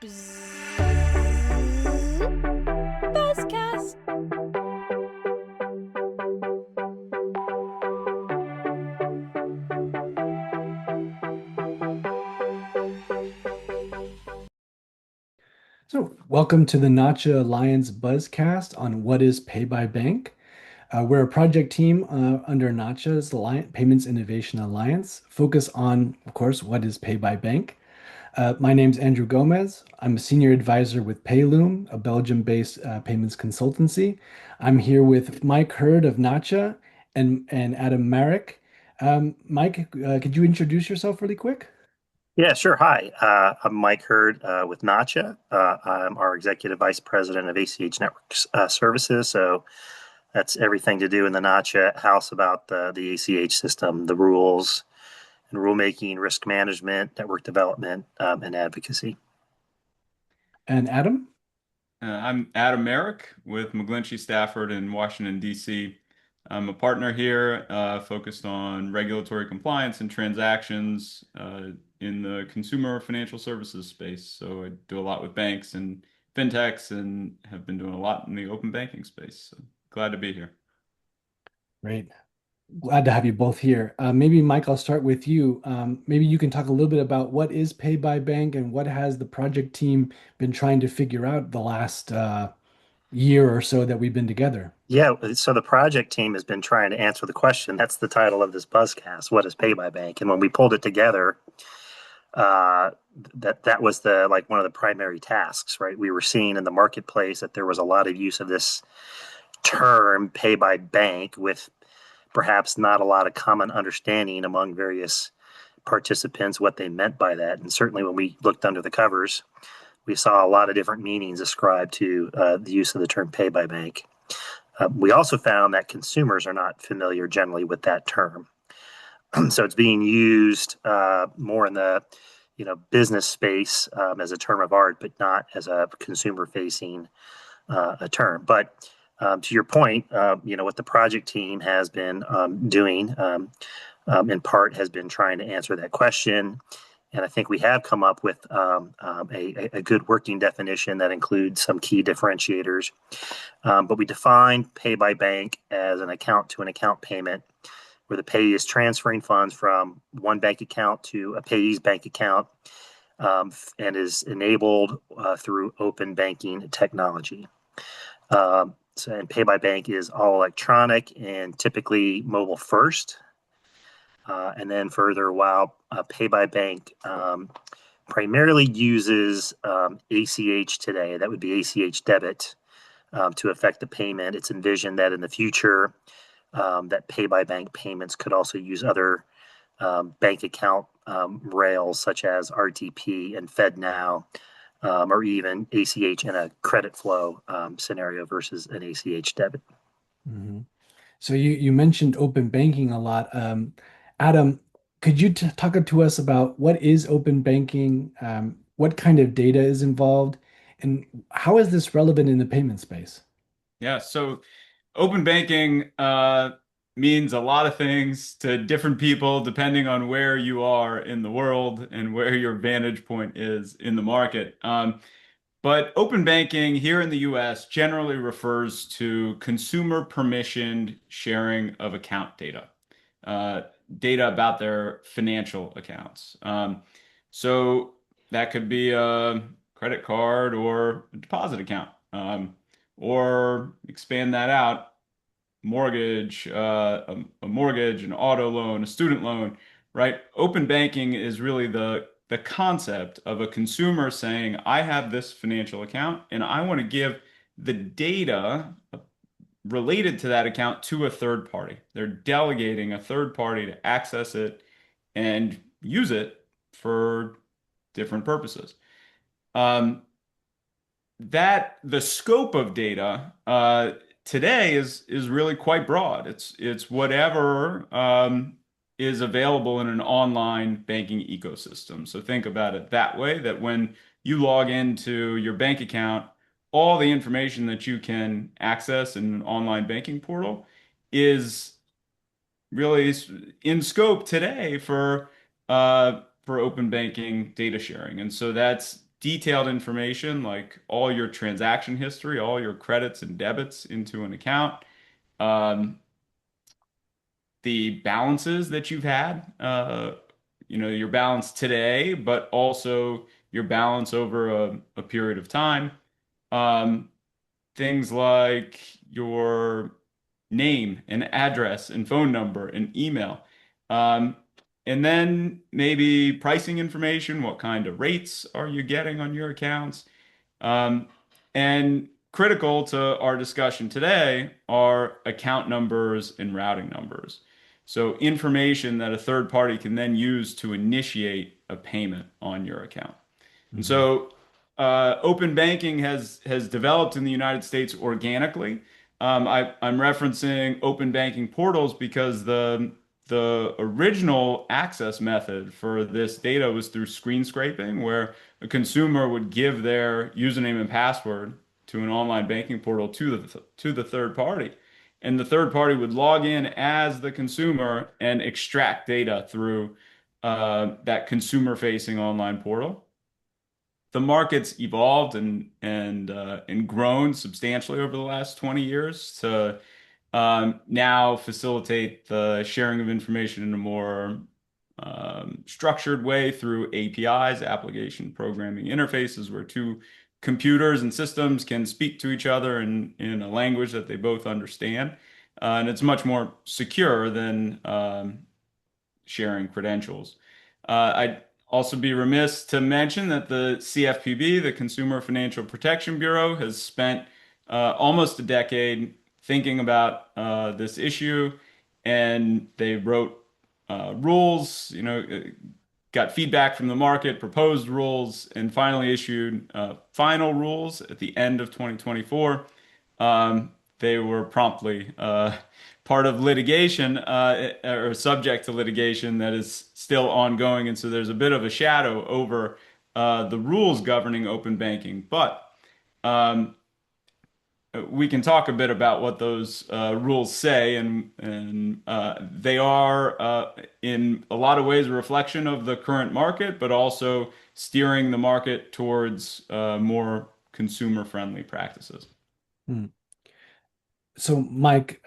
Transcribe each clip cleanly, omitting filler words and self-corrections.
Buzzcast. So, welcome to the Nacha Alliance Buzzcast on what is Pay by Bank. We're a project team under Nacha's Alliance, Payments Innovation Alliance, focus on, of course, what is Pay by Bank. My name's Andrew Gomez. I'm a senior advisor with Payloom, a Belgium-based payments consultancy. I'm here with Mike Hurd of Nacha and Adam Marek. Mike, could you introduce yourself really quick? Yeah, sure. Hi, I'm Mike Hurd with Nacha. I'm our Executive Vice President of ACH Networks Services. So that's everything to do in the Nacha house about the ACH system, the rules and rulemaking, risk management, network development, and advocacy. And Adam? I'm Adam Merrick with McGlinchey Stafford in Washington, D.C. I'm a partner here focused on regulatory compliance and transactions in the consumer financial services space. So I do a lot with banks and fintechs and have been doing a lot in the open banking space. So glad to be here. Great. Glad to have you both here. Maybe Mike, I'll start with you. Maybe you can talk a little bit about what is Pay by Bank and what has the project team been trying to figure out the last year or so that we've been together. Yeah, so the project team has been trying to answer the question. That's the title of this buzzcast. What is Pay by Bank? And when we pulled it together, uh, that was the like one of the primary tasks, right? We were seeing in the marketplace that there was a lot of use of this term pay by bank with perhaps not a lot of common understanding among various participants what they meant by that. And certainly when we looked under the covers, we saw a lot of different meanings ascribed to the use of the term pay by bank. We also found that consumers are not familiar generally with that term. So it's being used more in the business space as a term of art, but not as a consumer facing a term. But to your point, what the project team has been doing in part has been trying to answer that question. And I think we have come up with a good working definition that includes some key differentiators. But we define pay by bank as an account to an account payment where the payee is transferring funds from one bank account to a payee's bank account and is enabled through open banking technology. And Pay by Bank is all electronic and typically mobile first. And then further, while Pay by Bank primarily uses ACH today, that would be ACH debit to affect the payment. It's envisioned that in the future, that Pay by Bank payments could also use other bank account rails such as RTP and FedNow or even ACH in a credit flow scenario versus an ACH debit. Mhm. So you mentioned open banking a lot. Adam, could you talk to us about what is open banking, what kind of data is involved, and how is this relevant in the payment space? Yeah, so open banking means a lot of things to different people depending on where you are in the world and where your vantage point is in the market. But open banking here in the US generally refers to consumer permissioned sharing of account data, uh, data about their financial accounts. So that could be a credit card or a deposit account, or expand that out, mortgage, a mortgage, an auto loan, a student loan, right? Open banking is really the concept of a consumer saying, I have this financial account and I want to give the data related to that account to a third party. They're delegating a third party to access it and use it for different purposes. Um, that the scope of data today is really quite broad. It's whatever is available in an online banking ecosystem. So think about it that way, that when you log into your bank account, all the information that you can access in an online banking portal is really in scope today for open banking data sharing. And so that's detailed information like all your transaction history, all your credits and debits into an account, um, the balances that you've had, your balance today, but also your balance over a period of time. Um, Things like your name and address and phone number and email. Um, and then maybe pricing information, what kind of rates are you getting on your accounts? Um, and critical to our discussion today are account numbers and routing numbers. So information that a third party can then use to initiate a payment on your account. And Mhm. so open banking has developed in the United States organically. I'm referencing open banking portals because the original access method for this data was through screen scraping, where a consumer would give their username and password to an online banking portal to the third party, and the third party would log in as the consumer and extract data through that consumer-facing online portal. The market's evolved and grown substantially over the last 20 years to now facilitate the sharing of information in a more structured way through APIs, application programming interfaces, where two computers and systems can speak to each other in a language that they both understand. And it's much more secure than sharing credentials. I'd also be remiss to mention that the CFPB, the Consumer Financial Protection Bureau, has spent almost a decade thinking about this issue, and they wrote rules, got feedback from the market, proposed rules, and finally issued final rules at the end of 2024. They were promptly part of litigation or subject to litigation that is still ongoing. And so there's a bit of a shadow over the rules governing open banking. But um, we can talk a bit about what those rules say, and they are in a lot of ways a reflection of the current market, but also steering the market towards more consumer-friendly practices. Hmm. So, Mike,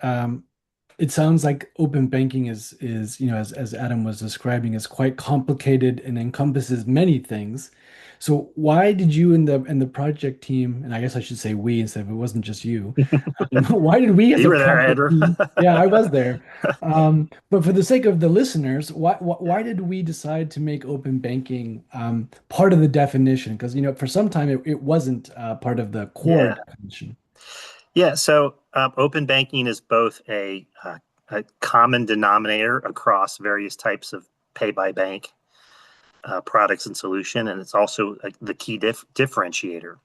it sounds like open banking is as Adam was describing, is quite complicated and encompasses many things. So, why did you and the project team, and I guess I should say we instead of it wasn't just you, why did we as You a were there, project Andrew. team? Yeah, I was there. But for the sake of the listeners, why did we decide to make open banking part of the definition? Because for some time it wasn't part of the core Yeah. definition. Yeah. So open banking is both a common denominator across various types of pay by bank products and solution, and it's also the key differentiator.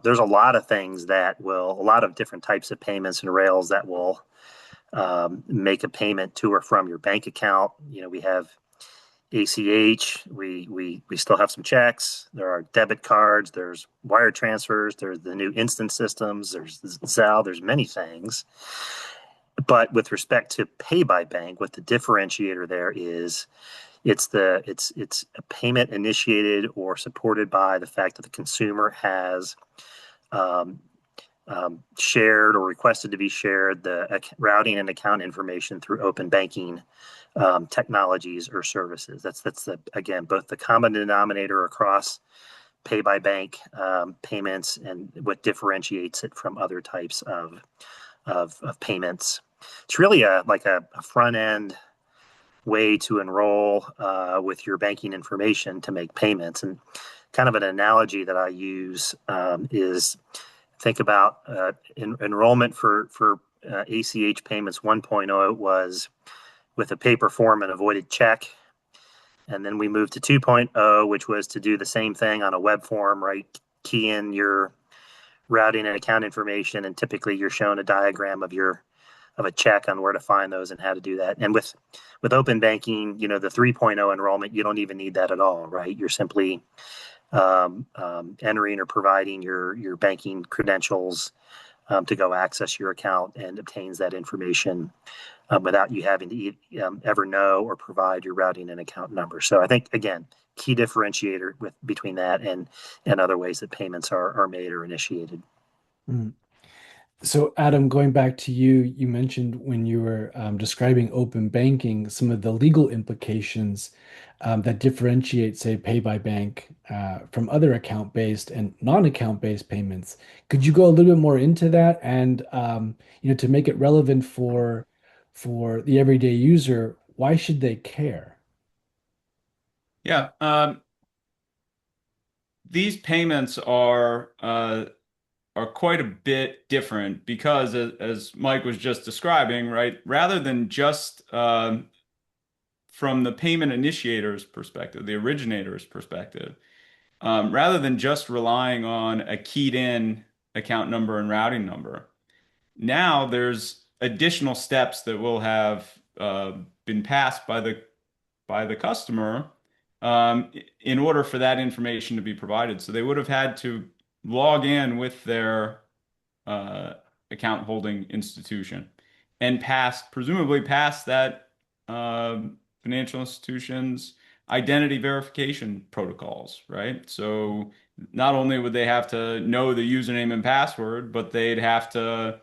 There's a lot of things a lot of different types of payments and rails that will make a payment to or from your bank account. We have ACH. We still have some checks. There are debit cards. There's wire transfers. There's the new instant systems. There's Zelle. There's many things. But with respect to pay by bank, what the differentiator there is, it's a payment initiated or supported by the fact that the consumer has um, shared or requested to be shared the routing and account information through open banking technologies or services. That's again both the common denominator across pay by bank payments and what differentiates it from other types of payments. It's really a front end way to enroll with your banking information to make payments. And kind of an analogy that I use is think about enrollment for ACH payments 1.0 was with a paper form and a voided check. And then we moved to 2.0, which was to do the same thing on a web form, right? Key in your routing and account information, and typically you're shown a diagram of a check on where to find those and how to do that. And with open banking, the 3.0 enrollment, you don't even need that at all, right? You're simply entering or providing your banking credentials to go access your account and obtains that information without you having to ever know or provide your routing and account number. So I think, again, key differentiator with between that and other ways that payments are made or initiated. Mm. So, Adam, going back to you, you mentioned when you were describing open banking, some of the legal implications that differentiate, say, pay by bank from other account-based and non-account-based payments. Could you go a little bit more into that and, to make it relevant for the everyday user, why should they care? Yeah, these payments are quite a bit different because, as Mike was just describing, right, rather than just from the payment initiator's perspective, the originator's perspective, rather than just relying on a keyed in account number and routing number, now there's additional steps that will have been passed by the customer in order for that information to be provided. So they would have had to log in with their uh, account holding institution and presumably pass that financial institution's identity verification protocols, right? So not only would they have to know the username and password, but they'd have to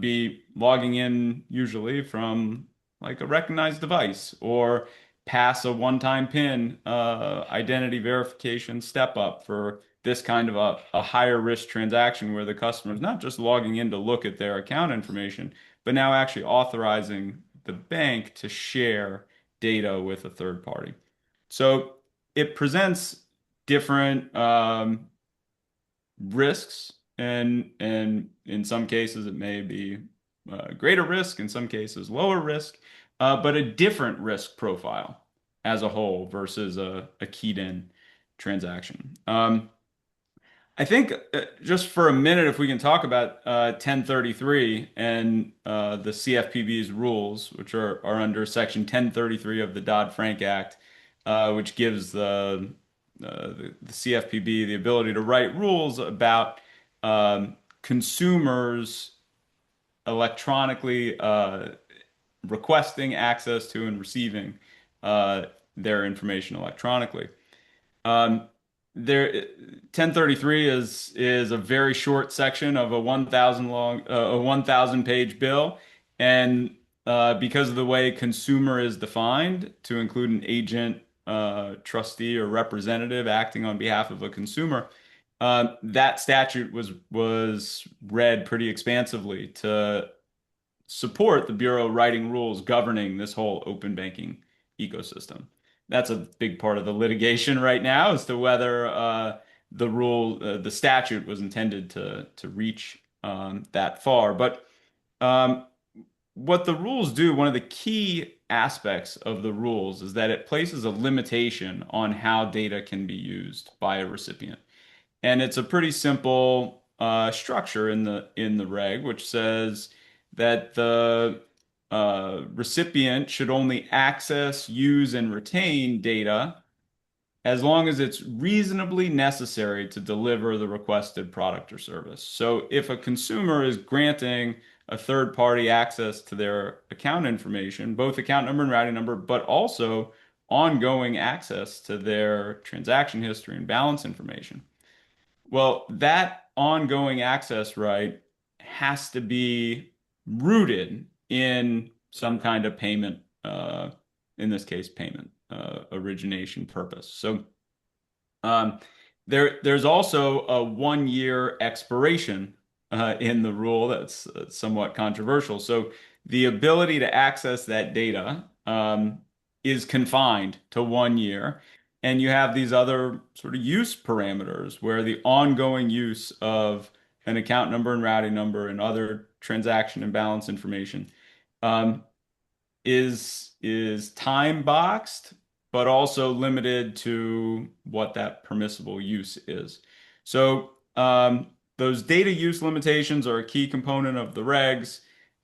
be logging in usually from like a recognized device or pass a one-time PIN identity verification step up for this kind of a higher risk transaction where the customer is not just logging in to look at their account information, but now actually authorizing the bank to share data with a third party. So it presents different risks, and in some cases it may be greater risk, in some cases lower risk, but a different risk profile as a whole versus a keyed in transaction. I think just for a minute, if we can talk about 1033 and the CFPB's rules, which are under Section 1033 of the Dodd-Frank Act, which gives the CFPB the ability to write rules about consumers electronically requesting access to and receiving uh, their information electronically. Um, 1033 is a very short section of a 1,000 page bill, and because of the way consumer is defined to include an agent, trustee, or representative acting on behalf of a consumer, that statute was read pretty expansively to support the Bureau writing rules governing this whole open banking ecosystem. That's a big part of the litigation right now as to whether the statute was intended to reach that far. But um, what the rules do, one of the key aspects of the rules is that it places a limitation on how data can be used by a recipient. And it's a pretty simple structure in the reg, which says that the recipient should only access, use, and retain data as long as it's reasonably necessary to deliver the requested product or service. So if a consumer is granting a third party access to their account information, both account number and routing number, but also ongoing access to their transaction history and balance information, well, that ongoing access right has to be rooted in some kind of payment, in this case, payment origination purpose. So um, there's also a 1 year expiration in the rule that's somewhat controversial. So the ability to access that data is confined to 1 year. And you have these other sort of use parameters where the ongoing use of an account number and routing number and other transaction and balance information um, is time boxed, but also limited to what that permissible use is. So those data use limitations are a key component of the regs.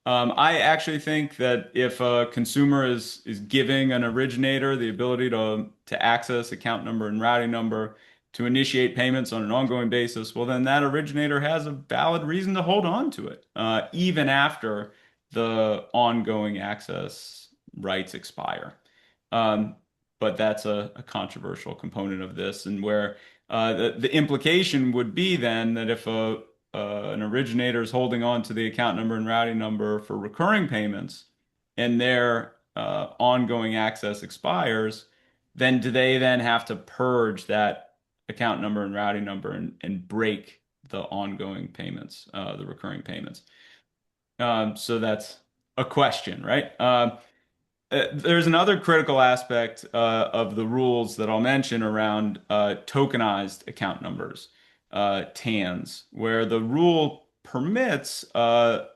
I actually think that if a consumer is giving an originator the ability to access account number and routing number to initiate payments on an ongoing basis, well, then that originator has a valid reason to hold on to it, even after the ongoing access rights expire. Um, but that's a controversial component of this, and where the implication would be then that if an originator is holding on to the account number and routing number for recurring payments, and their ongoing access expires, then do they then have to purge that account number and routing number and break the ongoing payments, the recurring payments? So that's a question, right? There's another critical aspect of the rules that I'll mention around tokenized account numbers, TANs, where the rule permits a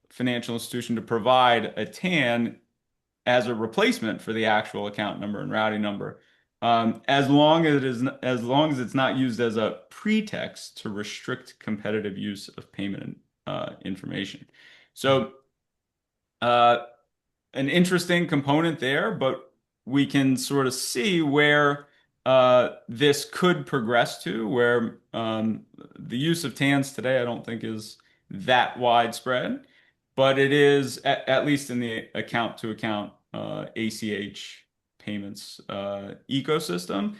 financial institution to provide a TAN as a replacement for the actual account number and routing number, as long as it's not used as a pretext to restrict competitive use of payment information. So. Uh, an interesting component there, but we can sort of see where this could progress to, where the use of TANs today, I don't think is that widespread, but it is at least in the account to account ACH payments ecosystem.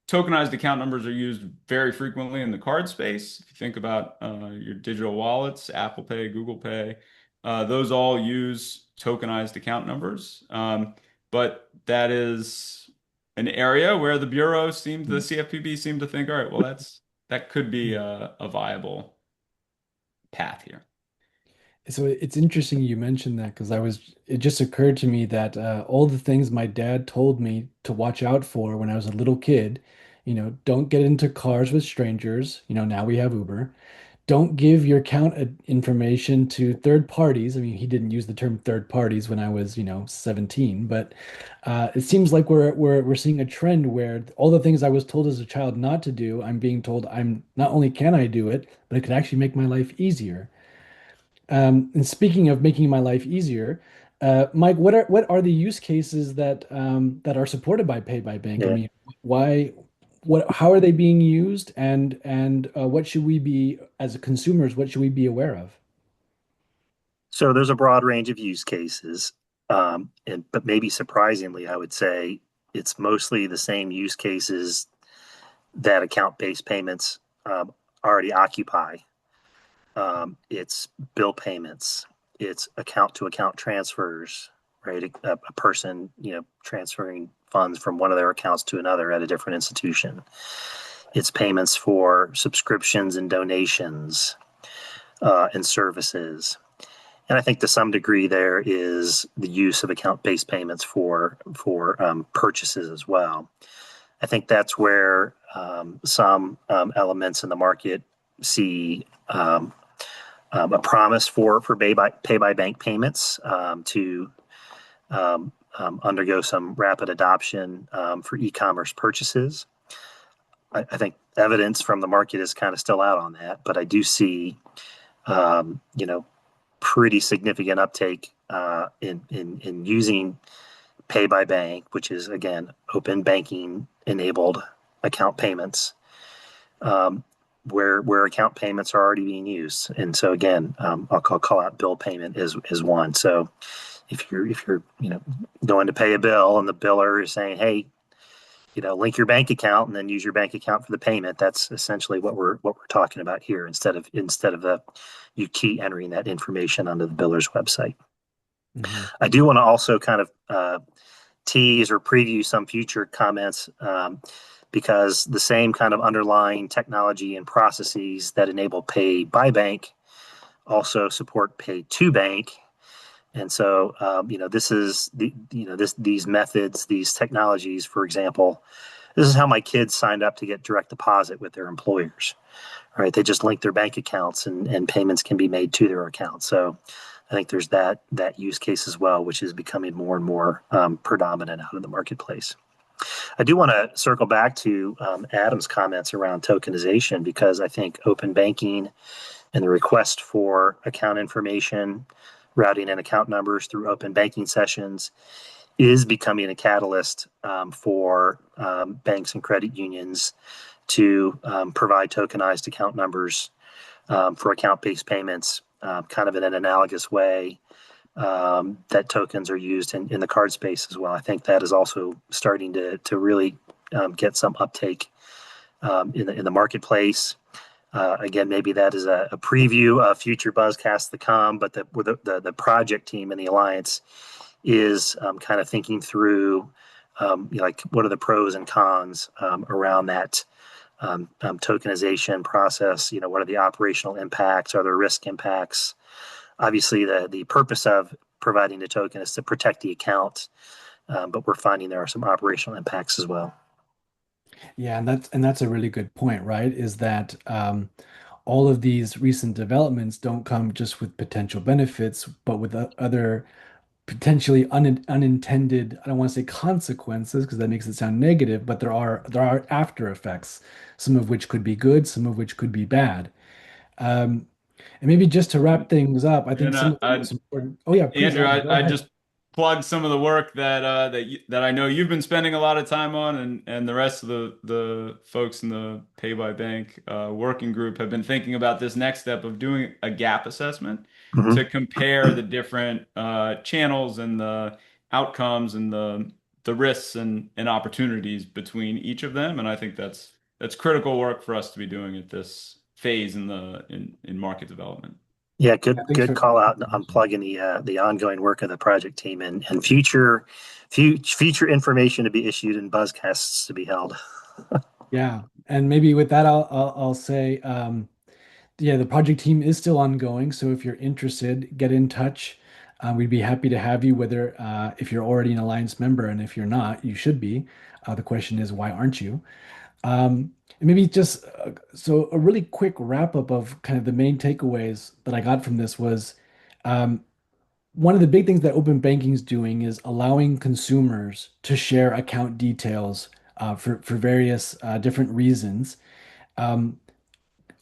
Tokenized account numbers are used very frequently in the card space. If you think about your digital wallets, Apple Pay, Google Pay, those all use tokenized account numbers. But that is an area where the CFPB seemed to think, all right, well, that could be a viable path here. So it's interesting you mentioned that because it just occurred to me that all the things my dad told me to watch out for when I was a little kid, don't get into cars with strangers. Now we have Uber. Don't give your account information to third parties. I mean, he didn't use the term third parties when I was, 17, but it seems like we're seeing a trend where all the things I was told as a child not to do, I'm being told I'm not only can I do it, but it could actually make my life easier. And speaking of making my life easier, Mike, what are the use cases that are supported by Pay by Bank? I Yeah. mean, why, how are they being used, and what should we be as consumers? What should we be aware of? So there's a broad range of use cases, but maybe surprisingly, I would say it's mostly the same use cases that account-based payments already occupy. It's bill payments, it's account-to-account transfers, right? A person, transferring funds from one of their accounts to another at a different institution. It's payments for subscriptions and donations and services. And I think to some degree there is the use of account-based payments for purchases as well. I think that's where some elements in the market see a promise for pay by bank payments to undergo some rapid adoption for e-commerce purchases. I think evidence from the market is kind of still out on that, but I do see pretty significant uptake in using pay by bank, which is again open banking enabled account payments, where account payments are already being used. And so again, I'll call out bill payment is one. So if you're going to pay a bill and the biller is saying, hey, link your bank account and then use your bank account for the payment, that's essentially what we're talking about here. Instead of you key entering that information onto the biller's website. Mhm. I do want to also kind of tease or preview some future comments because the same kind of underlying technology and processes that enable pay by bank also support pay to bank. And so, this is these methods, these technologies, for example, this is how my kids signed up to get direct deposit with their employers, right? They just link their bank accounts and payments can be made to their account. So I think there's that use case as well, which is becoming more and more predominant out in the marketplace. I do want to circle back to Adam's comments around tokenization because I think open banking and the request for account information, routing and account numbers through open banking sessions is becoming a catalyst for banks and credit unions to provide tokenized account numbers for account-based payments, kind of in an analogous way that tokens are used in the card space as well. I think that is also starting to really get some uptake in the marketplace. Again, maybe that is a preview of future Buzzcasts to come, but the project team and the alliance is kind of thinking through like what are the pros and cons around that tokenization process. What are the operational impacts? Are there risk impacts? Obviously, the purpose of providing the token is to protect the account, but we're finding there are some operational impacts as well. Yeah, and that's a really good point, right? Is that all of these recent developments don't come just with potential benefits, but with other potentially unintended, I don't want to say consequences because that makes it sound negative, but there are after effects, some of which could be good, some of which could be bad. Um, and maybe just to wrap things up, I think And some of the most important. Oh yeah, please, Andrew, Adam, go I ahead. just plug some of the work that I know you've been spending a lot of time on, and the rest of the folks in the Pay by Bank working group have been thinking about this next step of doing a gap assessment Mm-hmm. to compare the different channels and the outcomes and the risks and opportunities between each of them. And I think that's critical work for us to be doing at this phase in market development. Yeah, Yeah, good thanks good for call out on mentioning. plugging the ongoing work of the project team and future information to be issued and buzzcasts to be held. Yeah, and maybe with that, I'll say, yeah, the project team is still ongoing. So if you're interested, get in touch. We'd be happy to have you, whether if you're already an Alliance member, and if you're not, you should be. The question is, why aren't you? And maybe just so a really quick wrap up of kind of the main takeaways that I got from this was um, one of the big things that open banking is doing is allowing consumers to share account details for various different reasons. Um,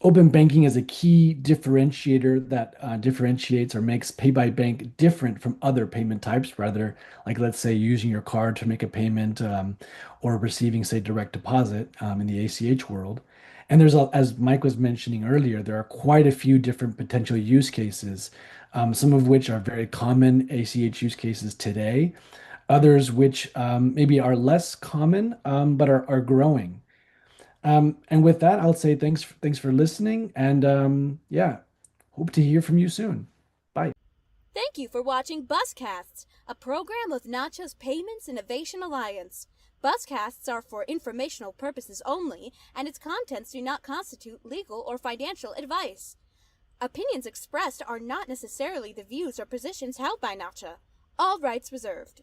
Open banking is a key differentiator that differentiates or makes pay by bank different from other payment types, rather like let's say using your card to make a payment or receiving, say, direct deposit in the ACH world. And as Mike was mentioning earlier, there are quite a few different potential use cases, some of which are very common ACH use cases today, others which maybe are less common but are growing. And with that, I'll say thanks for listening, and yeah, hope to hear from you soon. Bye. Thank you for watching Buzzcasts, a program of Nacha's Payments Innovation Alliance. Buzzcasts are for informational purposes only, and its contents do not constitute legal or financial advice. Opinions expressed are not necessarily the views or positions held by Nacha. All rights reserved.